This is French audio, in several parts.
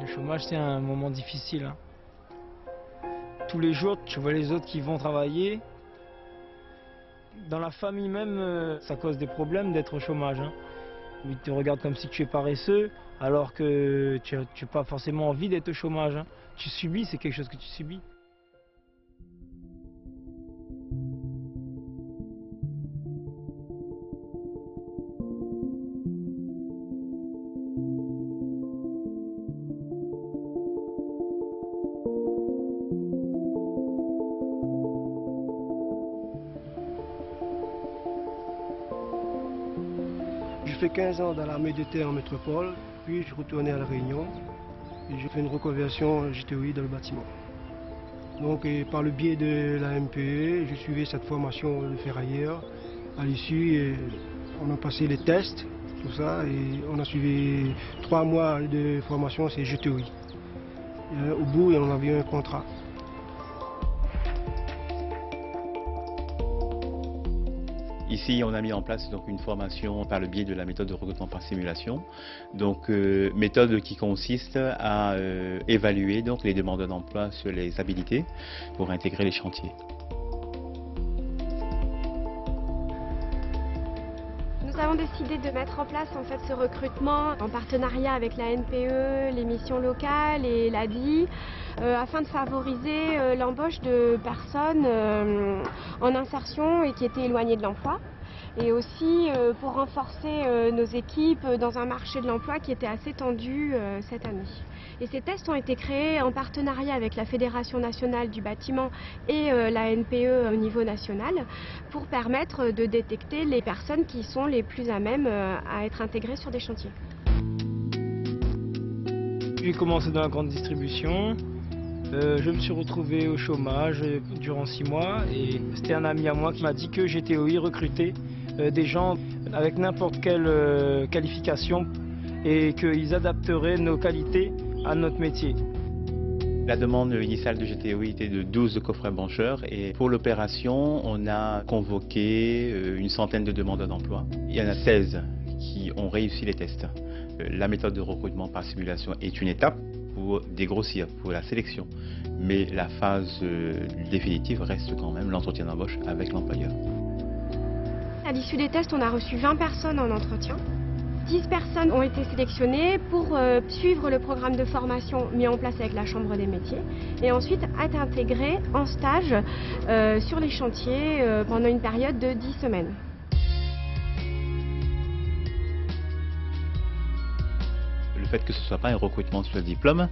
chômage, c'est un moment difficile, hein. Tous les jours, tu vois les autres qui vont travailler. Dans la famille même, ça cause des problèmes d'être au chômage, hein. Ils te regardent comme si tu es paresseux, alors que tu n'as pas forcément envie d'être au chômage, hein. Tu subis, c'est quelque chose que tu subis. J'ai fait 15 ans dans l'armée de terre en métropole, puis je suis retourné à La Réunion et j'ai fait une reconversion GTOI dans le bâtiment. Donc par le biais de la MPE, je suivais cette formation de ferrailleur. À l'issue, on a passé les tests, tout ça, et on a suivi 3 mois de formation, c'est GTOI. Et au bout, on avait un contrat. Ici, on a mis en place donc une formation par le biais de la méthode de recrutement par simulation. Donc, méthode qui consiste à évaluer donc les demandeurs d'emploi sur les habilités pour intégrer les chantiers. Nous avons décidé de mettre en place en fait ce recrutement en partenariat avec la NPE, les missions locales et l'ADI afin de favoriser l'embauche de personnes en insertion et qui étaient éloignées de l'emploi. Et aussi pour renforcer nos équipes dans un marché de l'emploi qui était assez tendu cette année. Et ces tests ont été créés en partenariat avec la Fédération nationale du bâtiment et la NPE au niveau national pour permettre de détecter les personnes qui sont les plus à même à être intégrées sur des chantiers. J'ai commencé dans la grande distribution. Je me suis retrouvé au chômage durant 6 mois et c'était un ami à moi qui m'a dit que GTOI recrutait des gens avec n'importe quelle qualification et qu'ils adapteraient nos qualités à notre métier. La demande initiale de GTOI était de 12 coffrets brancheurs et pour l'opération, on a convoqué une centaine de demandeurs d'emploi. Il y en a 16 qui ont réussi les tests. La méthode de recrutement par simulation est une étape pour dégrossir, pour la sélection. Mais la phase définitive reste quand même l'entretien d'embauche avec l'employeur. À l'issue des tests, on a reçu 20 personnes en entretien. 10 personnes ont été sélectionnées pour suivre le programme de formation mis en place avec la Chambre des métiers et ensuite être intégrées en stage sur les chantiers pendant une période de 10 semaines. Le fait que ce ne soit pas un recrutement sur le diplôme,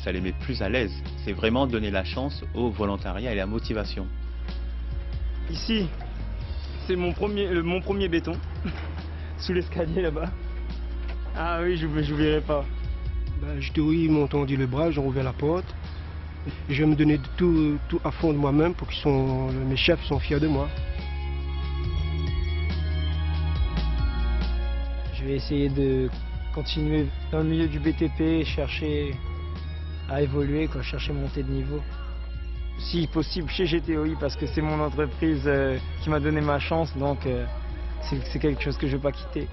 ça les met plus à l'aise. C'est vraiment donner la chance au volontariat et la motivation. Ici, c'est mon premier béton, sous l'escalier là-bas. Ah oui, je n'oublierai pas. GTOI, ils m'ont tendu le bras, j'ai ouvert la porte. Je vais me donner tout à fond de moi-même pour que mes chefs soient fiers de moi. Je vais essayer de continuer dans le milieu du BTP, chercher à évoluer, chercher à monter de niveau. Si possible chez GTOI parce que c'est mon entreprise qui m'a donné ma chance, donc c'est quelque chose que je ne veux pas quitter.